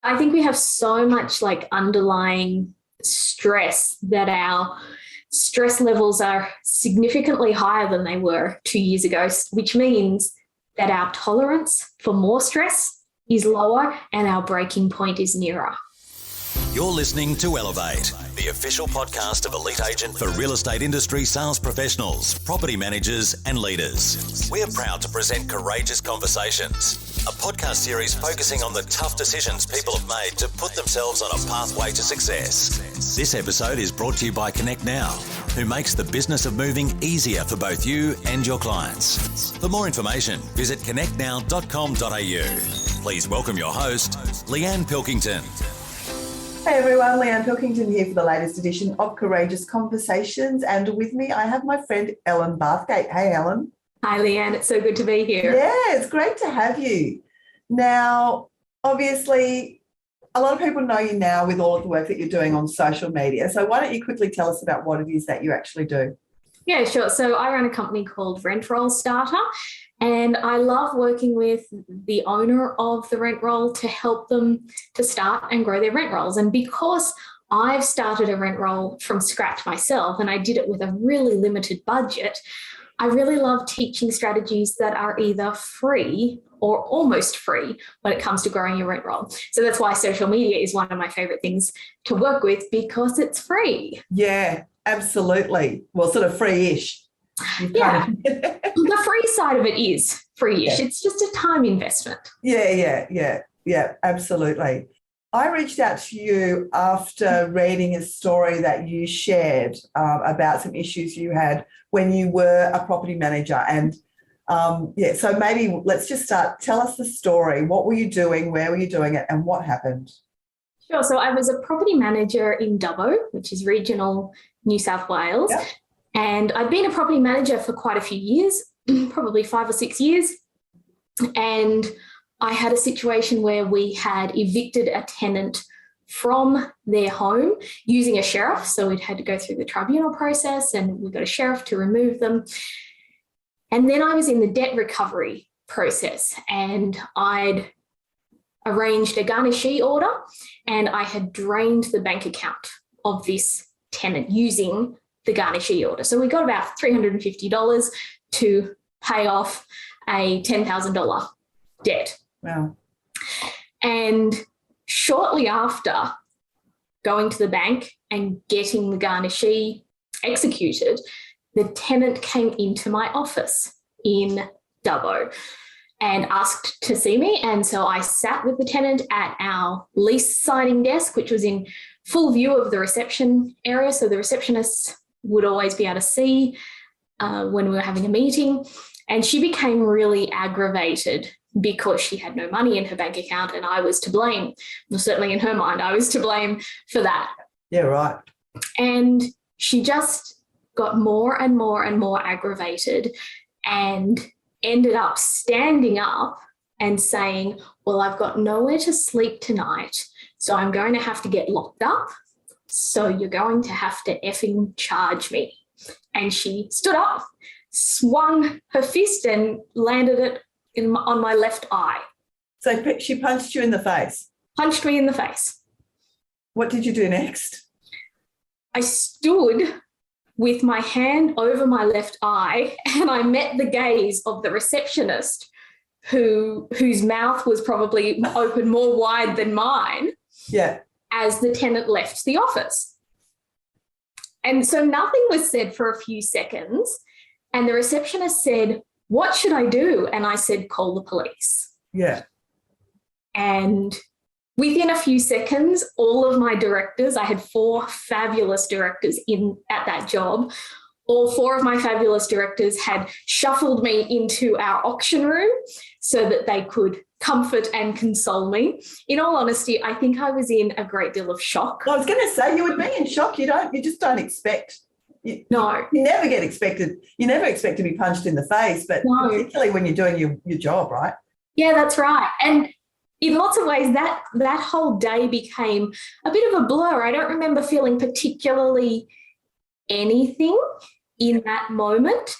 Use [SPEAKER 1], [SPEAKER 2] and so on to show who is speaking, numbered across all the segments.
[SPEAKER 1] I think we have so much like underlying stress that our stress levels are significantly higher than they were 2 years ago, which means that our tolerance for more stress is lower and our breaking point is nearer.
[SPEAKER 2] You're listening to Elevate, the official podcast of Elite Agent for real estate industry sales professionals, property managers and leaders. We are proud to present Courageous Conversations, a podcast series focusing on the tough decisions people have made to put themselves on a pathway to success. This episode is brought to you by Connect Now, who makes the business of moving easier for both you and your clients. For more information, visit connectnow.com.au. Please welcome your host, Leanne Pilkington.
[SPEAKER 3] Hey everyone, Leanne Pilkington here for the latest edition of Courageous Conversations, and with me I have my friend Ellen Bathgate. Hey Ellen.
[SPEAKER 1] Hi Leanne, it's so good to be here.
[SPEAKER 3] Yeah, it's great to have you. Now, obviously, a lot of people know you now with all of the work that you're doing on social media, so why don't you quickly tell us about what it is that you actually do?
[SPEAKER 1] Yeah, sure. So I run a company called Rent Roll Starter, and I love working with the owner of the rent roll to help them to start and grow their rent rolls. And because I've started a rent roll from scratch myself, and I did it with a really limited budget, I really love teaching strategies that are either free or almost free when it comes to growing your rent roll. So that's why social media is one of my favorite things to work with, because it's free.
[SPEAKER 3] Yeah, absolutely. Well, sort of free-ish.
[SPEAKER 1] Yeah, the free side of it is free-ish. Yeah. It's just a time investment.
[SPEAKER 3] Yeah, absolutely. I reached out to you after reading a story that you shared about some issues you had when you were a property manager. And so maybe let's just start. Tell us the story. What were you doing? Where were you doing it? And what happened?
[SPEAKER 1] Sure. So I was a property manager in Dubbo, which is regional New South Wales. Yep. And I'd been a property manager for quite a few years, probably 5 or 6 years. And I had a situation where we had evicted a tenant from their home using a sheriff. So we'd had to go through the tribunal process and we got a sheriff to remove them. And then I was in the debt recovery process, and I'd arranged a garnishee order, and I had drained the bank account of this tenant using the garnishee order. So we got about $350 to pay off a $10,000 debt.
[SPEAKER 3] Wow.
[SPEAKER 1] And shortly after going to the bank and getting the garnishee executed, the tenant came into my office in Dubbo and asked to see me. And so I sat with the tenant at our lease signing desk, which was in full view of the reception area. So the receptionists would always be able to see when we were having a meeting. And she became really aggravated because she had no money in her bank account and I was to blame. Well, certainly in her mind, I was to blame for that.
[SPEAKER 3] Yeah, right.
[SPEAKER 1] And she just got more and more and more aggravated and ended up standing up and saying, well, I've got nowhere to sleep tonight, so I'm going to have to get locked up. So you're going to have to effing charge me. And she stood up, swung her fist and landed it on my left eye.
[SPEAKER 3] So she punched you in the face?
[SPEAKER 1] Punched me in the face.
[SPEAKER 3] What did you do next?
[SPEAKER 1] I stood with my hand over my left eye and I met the gaze of the receptionist whose mouth was probably open more wide than mine.
[SPEAKER 3] Yeah.
[SPEAKER 1] As the tenant left the office. And so nothing was said for a few seconds. And the receptionist said, what should I do? And I said, call the police.
[SPEAKER 3] Yeah.
[SPEAKER 1] And within a few seconds, all of my directors, I had 4 fabulous directors at that job. All 4 of my fabulous directors had shuffled me into our auction room so that they could comfort and console me. In all honesty, I think I was in a great deal of shock.
[SPEAKER 3] I was going to say, you would be in shock. You just don't expect.
[SPEAKER 1] No.
[SPEAKER 3] You never expect to be punched in the face, but particularly when you're doing your job, right?
[SPEAKER 1] Yeah, that's right. And in lots of ways, that whole day became a bit of a blur. I don't remember feeling particularly anything in that moment,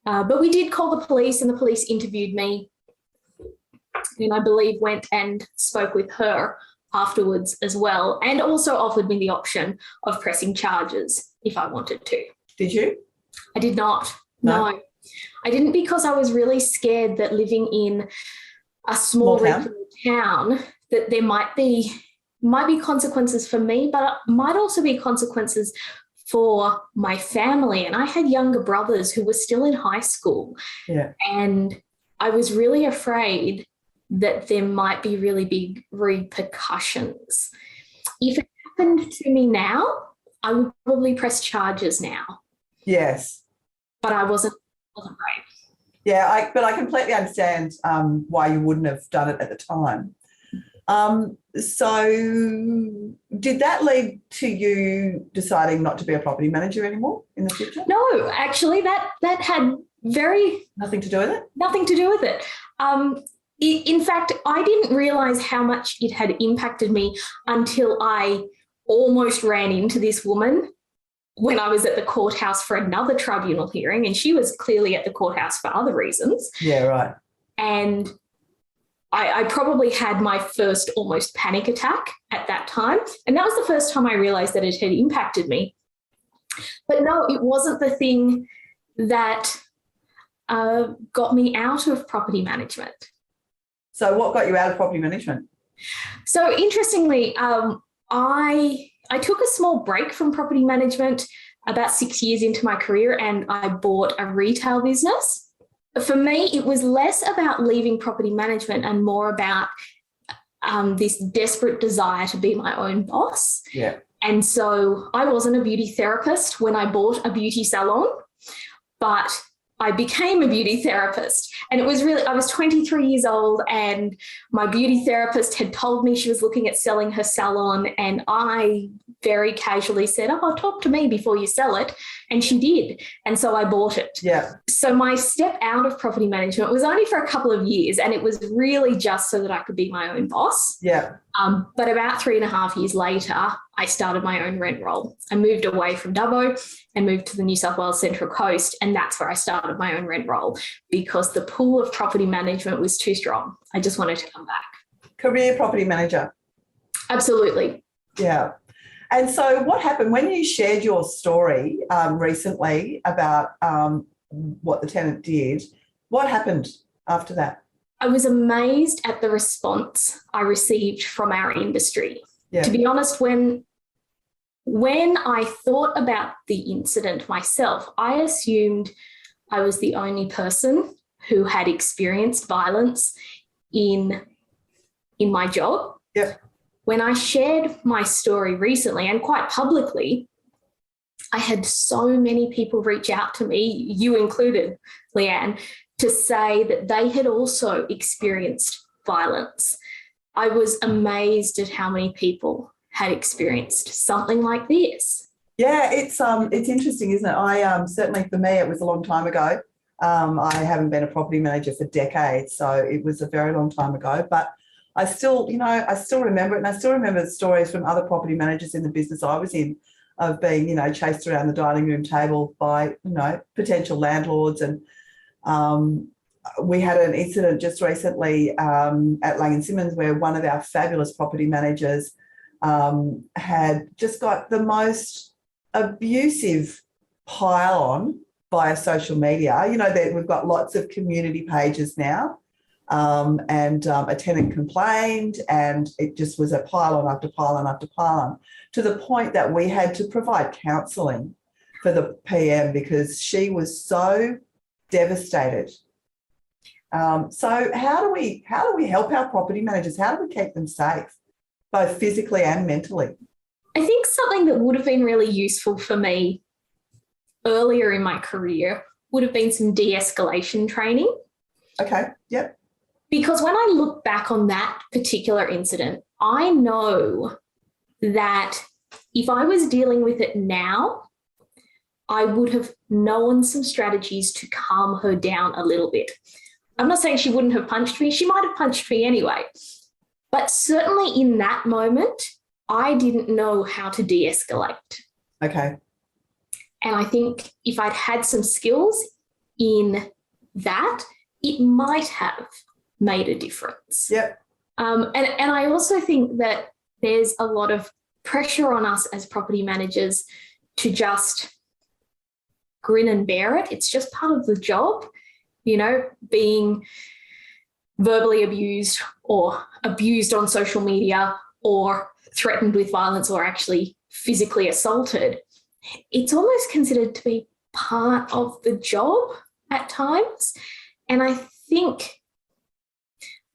[SPEAKER 1] but we did call the police and the police interviewed me and I believe went and spoke with her afterwards as well, and also offered me the option of pressing charges if I wanted to.
[SPEAKER 3] Did you?
[SPEAKER 1] I did not. No. I didn't, because I was really scared that living in a small regional town that there might be consequences for me, but might also be consequences for my family. And I had younger brothers who were still in high school.
[SPEAKER 3] Yeah.
[SPEAKER 1] And I was really afraid that there might be really big repercussions. If it happened to me now, I would probably press charges now.
[SPEAKER 3] Yes.
[SPEAKER 1] But I wasn't brave.
[SPEAKER 3] Yeah, but I completely understand why you wouldn't have done it at the time. So did that lead to you deciding not to be a property manager anymore in the future?
[SPEAKER 1] No, actually that had
[SPEAKER 3] nothing to do with it?
[SPEAKER 1] Nothing to do with it. In fact, I didn't realise how much it had impacted me until I almost ran into this woman when I was at the courthouse for another tribunal hearing, and she was clearly at the courthouse for other reasons.
[SPEAKER 3] Yeah, right.
[SPEAKER 1] And I probably had my first almost panic attack at that time. And that was the first time I realised that it had impacted me. But no, it wasn't the thing that got me out of property management.
[SPEAKER 3] So what got you out of property management?
[SPEAKER 1] So interestingly, I took a small break from property management about 6 years into my career, and I bought a retail business. For me, it was less about leaving property management and more about this desperate desire to be my own boss.
[SPEAKER 3] Yeah.
[SPEAKER 1] And so I wasn't a beauty therapist when I bought a beauty salon, but I became a beauty therapist. And it was I was 23 years old, and my beauty therapist had told me she was looking at selling her salon, and I very casually said, "Oh, talk to me before you sell it." And she did. And so I bought it.
[SPEAKER 3] Yeah.
[SPEAKER 1] So my step out of property management was only for a couple of years, and it was really just so that I could be my own boss.
[SPEAKER 3] Yeah.
[SPEAKER 1] But about 3.5 years later, I started my own rent roll. I moved away from Dubbo and moved to the New South Wales Central Coast, and that's where I started my own rent roll because the pool of property management was too strong. I just wanted to come back.
[SPEAKER 3] Career property manager.
[SPEAKER 1] Absolutely.
[SPEAKER 3] Yeah. And so what happened when you shared your story recently about what the tenant did? What happened after that?
[SPEAKER 1] I was amazed at the response I received from our industry.
[SPEAKER 3] Yeah.
[SPEAKER 1] To be honest, when I thought about the incident myself, I assumed I was the only person who had experienced violence in my job.
[SPEAKER 3] Yeah.
[SPEAKER 1] When I shared my story recently and quite publicly, I had so many people reach out to me, you included, Leanne, to say that they had also experienced violence. I was amazed at how many people had experienced something like this.
[SPEAKER 3] Yeah, it's interesting, isn't it? I certainly for me it was a long time ago. I haven't been a property manager for decades, so it was a very long time ago. But I still remember it, and I still remember the stories from other property managers in the business I was in of being, chased around the dining room table by, potential landlords. And we had an incident just recently at Lang & Simmons where one of our fabulous property managers had just got the most abusive pile on via social media. That we've got lots of community pages now. And a tenant complained, and it just was a pile on after pile on after pile on, to the point that we had to provide counselling for the PM because she was so devastated. So how do we help our property managers? How do we keep them safe, both physically and mentally?
[SPEAKER 1] I think something that would have been really useful for me earlier in my career would have been some de-escalation training.
[SPEAKER 3] Okay, yep.
[SPEAKER 1] Because when I look back on that particular incident, I know that if I was dealing with it now, I would have known some strategies to calm her down a little bit. I'm not saying she wouldn't have punched me. She might have punched me anyway. But certainly in that moment, I didn't know how to de-escalate. Okay. And I think if I'd had some skills in that, it might have made a difference.
[SPEAKER 3] Yep.
[SPEAKER 1] And I also think that there's a lot of pressure on us as property managers to just grin and bear it. It's just part of the job, being verbally abused or abused on social media or threatened with violence or actually physically assaulted. It's almost considered to be part of the job at times. And I think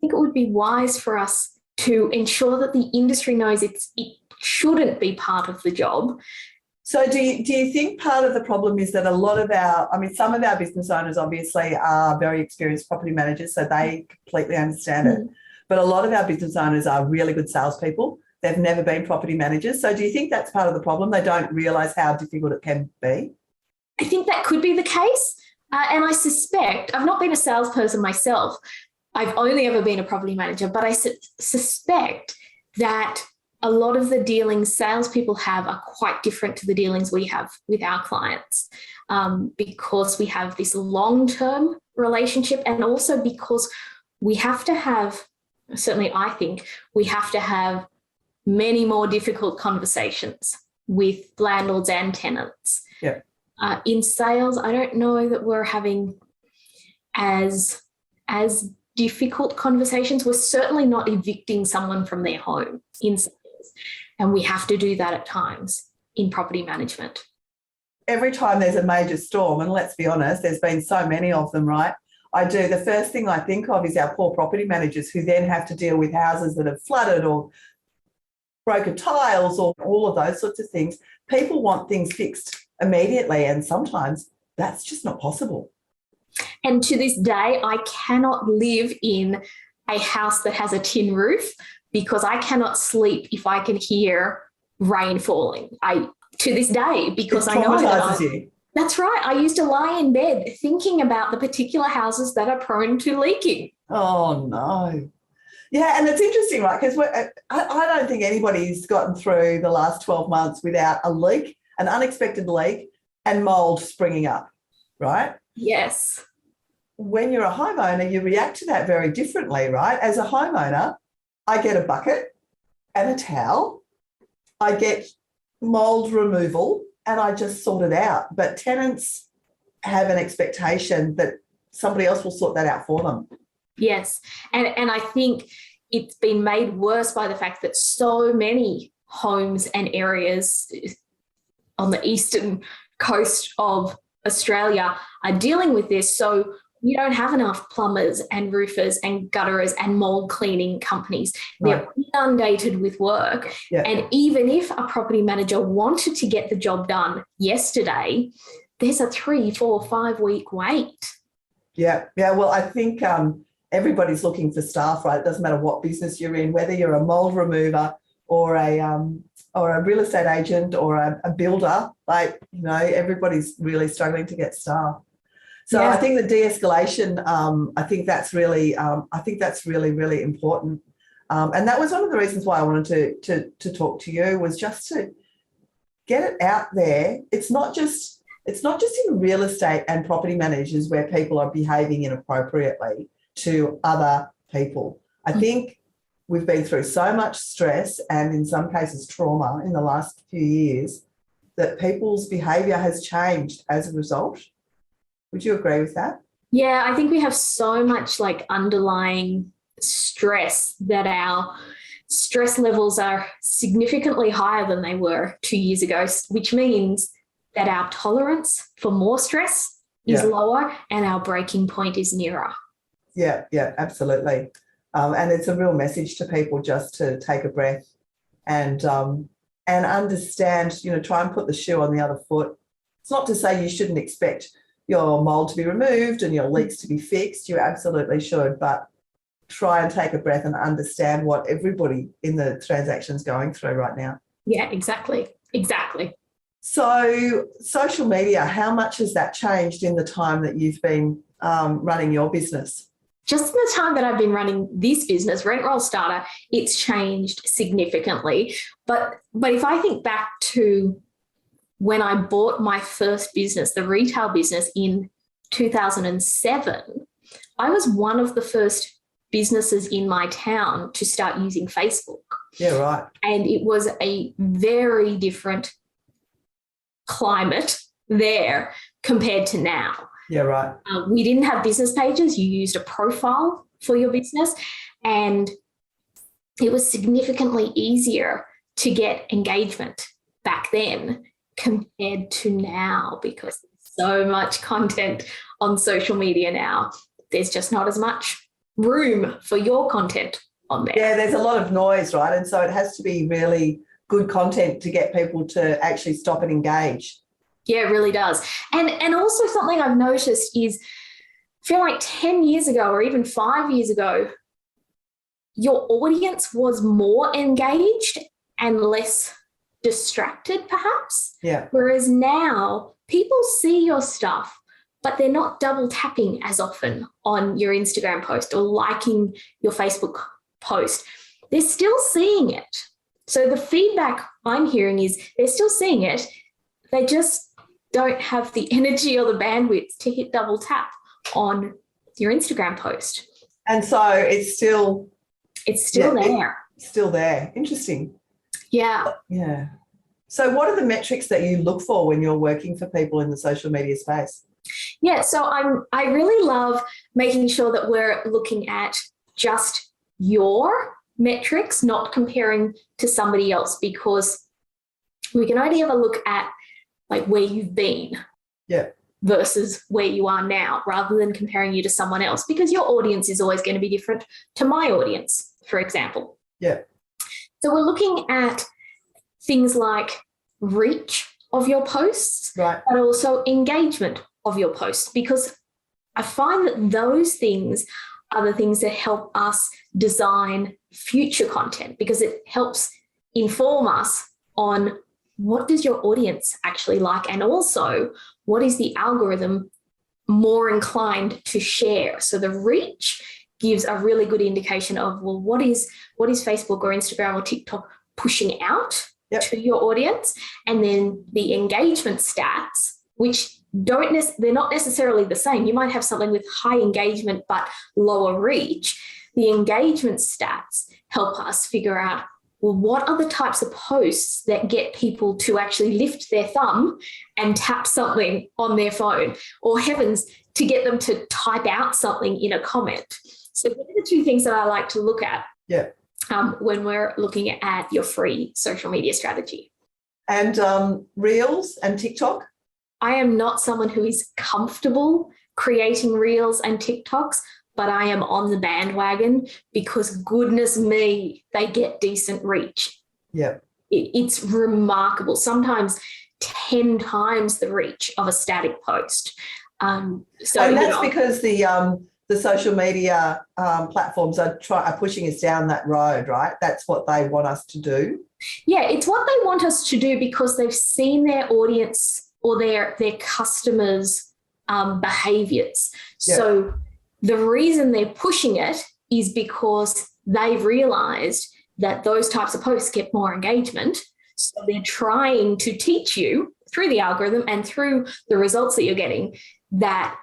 [SPEAKER 1] it would be wise for us to ensure that the industry knows it shouldn't be part of the job.
[SPEAKER 3] So do you think part of the problem is that a lot of some of our business owners obviously are very experienced property managers, so they completely understand it. But a lot of our business owners are really good salespeople. They've never been property managers. So do you think that's part of the problem? They don't realise how difficult it can be?
[SPEAKER 1] I think that could be the case. And I suspect, I've not been a salesperson myself. I've only ever been a property manager, but I suspect that a lot of the dealings salespeople have are quite different to the dealings we have with our clients, because we have this long-term relationship, and also because we have to have, certainly I think, we have to have many more difficult conversations with landlords and tenants.
[SPEAKER 3] Yeah.
[SPEAKER 1] In sales, I don't know that we're having as difficult conversations. We're certainly not evicting someone from their home in sales, and we have to do that at times in property management.
[SPEAKER 3] Every time there's a major storm, and let's be honest, there's been so many of them, right? The first thing I think of is our poor property managers who then have to deal with houses that have flooded or broken tiles or all of those sorts of things. People want things fixed immediately, and sometimes that's just not possible.
[SPEAKER 1] And to this day, I cannot live in a house that has a tin roof because I cannot sleep if I can hear rain falling. To this day, because I know that
[SPEAKER 3] you.
[SPEAKER 1] That's right. I used to lie in bed thinking about the particular houses that are prone to leaking.
[SPEAKER 3] Oh, no. Yeah, and it's interesting, right? Because I don't think anybody's gotten through the last 12 months without a leak, an unexpected leak, and mould springing up, right?
[SPEAKER 1] Yes.
[SPEAKER 3] When you're a homeowner, you react to that very differently, right? As a homeowner, I get a bucket and a towel. I get mould removal and I just sort it out. But tenants have an expectation that somebody else will sort that out for them.
[SPEAKER 1] Yes. And I think it's been made worse by the fact that so many homes and areas on the eastern coast of Australia are dealing with this. So we don't have enough plumbers and roofers and gutterers and mould cleaning companies. They're inundated with work. Yeah. And even if a property manager wanted to get the job done yesterday, there's a 3, 4, 5 week wait.
[SPEAKER 3] Yeah. Well, I think everybody's looking for staff, right? It doesn't matter what business you're in, whether you're a mould remover or a real estate agent or a builder. Everybody's really struggling to get staff. So yeah. I think the de-escalation, I think that's really, really important. And that was one of the reasons why I wanted to talk to you, was just to get it out there. It's not just in real estate and property managers where people are behaving inappropriately to other people. I think we've been through so much stress and in some cases trauma in the last few years that people's behaviour has changed as a result. Would you agree with that?
[SPEAKER 1] Yeah, I think we have so much underlying stress that our stress levels are significantly higher than they were 2 years ago, which means that our tolerance for more stress is lower and our breaking point is nearer.
[SPEAKER 3] Yeah, absolutely. And it's a real message to people just to take a breath and understand, try and put the shoe on the other foot. It's not to say you shouldn't expect your mould to be removed and your leaks to be fixed. You absolutely should, but try and take a breath and understand what everybody in the transaction is going through right now.
[SPEAKER 1] Yeah, exactly.
[SPEAKER 3] So social media, how much has that changed in the time that you've been running your business?
[SPEAKER 1] Just in the time that I've been running this business, Rent Roll Starter, it's changed significantly. But if I think back to when I bought my first business, the retail business in 2007, I was one of the first businesses in my town to start using Facebook.
[SPEAKER 3] Yeah, right.
[SPEAKER 1] And it was a very different climate there compared to now.
[SPEAKER 3] Yeah, right.
[SPEAKER 1] We didn't have business pages. You used a profile for your business, and it was significantly easier to get engagement back then compared to now, because there's so much content on social media now. There's just not as much room for your content on there.
[SPEAKER 3] Yeah, there's a lot of noise, right? And so it has to be really good content to get people to actually stop and engage.
[SPEAKER 1] Yeah, it really does. And also something I've noticed is, I feel like 10 years ago or even 5 years ago, your audience was more engaged and less distracted, perhaps.
[SPEAKER 3] Yeah.
[SPEAKER 1] Whereas now people see your stuff, but they're not double tapping as often on your Instagram post or liking your Facebook post. They're still seeing it. So the feedback I'm hearing is they're still seeing it. They just don't have the energy or the bandwidth to hit double tap on your Instagram post.
[SPEAKER 3] And so it's still
[SPEAKER 1] there.
[SPEAKER 3] Still there. Interesting.
[SPEAKER 1] Yeah.
[SPEAKER 3] Yeah. So what are the metrics that you look for when you're working for people in the social media space?
[SPEAKER 1] Yeah, so I really love making sure that we're looking at just your metrics, not comparing to somebody else, because we can only ever look at like where you've been versus where you are now, rather than comparing you to someone else, because your audience is always going to be different to my audience, for example.
[SPEAKER 3] Yeah.
[SPEAKER 1] So we're looking at things like reach of your posts,
[SPEAKER 3] right,
[SPEAKER 1] but also engagement of your posts, because I find that those things are the things that help us design future content, because it helps inform us on what does your audience actually like, and also what is the algorithm more inclined to share. So the reach gives a really good indication of, well, what is Facebook or Instagram or TikTok pushing out to your audience, and then the engagement stats, which they're not necessarily the same. You might have something with high engagement but lower reach. The engagement stats help us figure out, well, what are the types of posts that get people to actually lift their thumb and tap something on their phone, or heavens, to get them to type out something in a comment. So they're the two things that I like to look at when we're looking at your free social media strategy.
[SPEAKER 3] And Reels and TikTok?
[SPEAKER 1] I am not someone who is comfortable creating Reels and TikToks, but I am on the bandwagon because, goodness me, they get decent reach.
[SPEAKER 3] Yeah.
[SPEAKER 1] It's remarkable. Sometimes 10 times the reach of a static post. And that's
[SPEAKER 3] because the social media platforms are pushing us down that road, right? That's what they want us to do.
[SPEAKER 1] Yeah, it's what they want us to do because they've seen their audience or their customers' behaviours. Yeah. So the reason they're pushing it is because they've realised that those types of posts get more engagement. So they're trying to teach you through the algorithm and through the results that you're getting that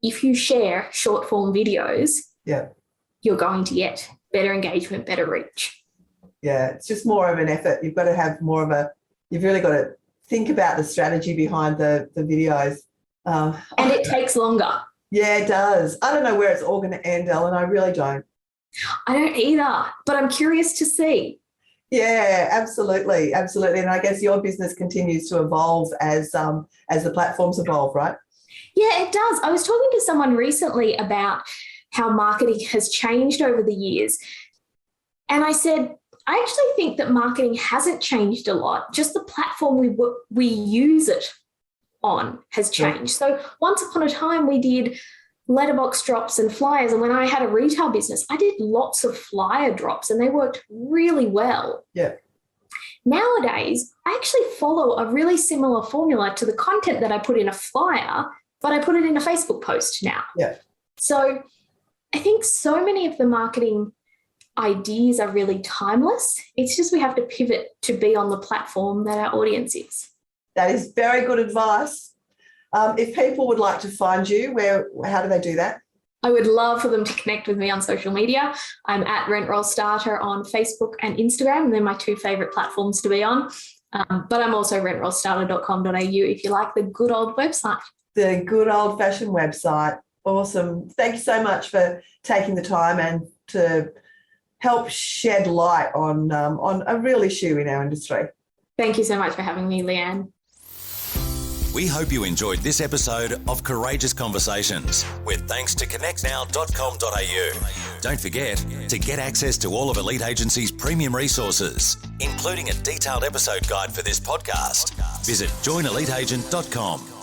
[SPEAKER 1] if you share short form videos, you're going to get better engagement, better reach.
[SPEAKER 3] Yeah, it's just more of an effort. You've got to have you've really got to think about the strategy behind the videos.
[SPEAKER 1] And it takes longer.
[SPEAKER 3] Yeah, it does. I don't know where it's all going to end, Ellen. I really don't.
[SPEAKER 1] I don't either, but I'm curious to see.
[SPEAKER 3] Yeah, absolutely. Absolutely. And I guess your business continues to evolve as the platforms evolve, right?
[SPEAKER 1] Yeah, it does. I was talking to someone recently about how marketing has changed over the years. And I said, I actually think that marketing hasn't changed a lot. Just the platform we use it on has changed. So once upon a time, we did letterbox drops and flyers. And when I had a retail business, I did lots of flyer drops and they worked really well.
[SPEAKER 3] Yeah.
[SPEAKER 1] Nowadays, I actually follow a really similar formula to the content that I put in a flyer, but I put it in a Facebook post now.
[SPEAKER 3] Yeah.
[SPEAKER 1] So I think so many of the marketing ideas are really timeless. It's just we have to pivot to be on the platform that our audience is.
[SPEAKER 3] That is very good advice. If people would like to find you, how do they do that?
[SPEAKER 1] I would love for them to connect with me on social media. I'm at Rent Roll Starter on Facebook and Instagram, and they're my two favourite platforms to be on. But I'm also rentrollstarter.com.au if you like the good old website.
[SPEAKER 3] The good old-fashioned website. Awesome. Thank you so much for taking the time and to help shed light on a real issue in our industry.
[SPEAKER 1] Thank you so much for having me, Leanne.
[SPEAKER 2] We hope you enjoyed this episode of Courageous Conversations, with thanks to connectnow.com.au. Don't forget to get access to all of Elite Agency's premium resources, including a detailed episode guide for this podcast. Visit joineliteagent.com.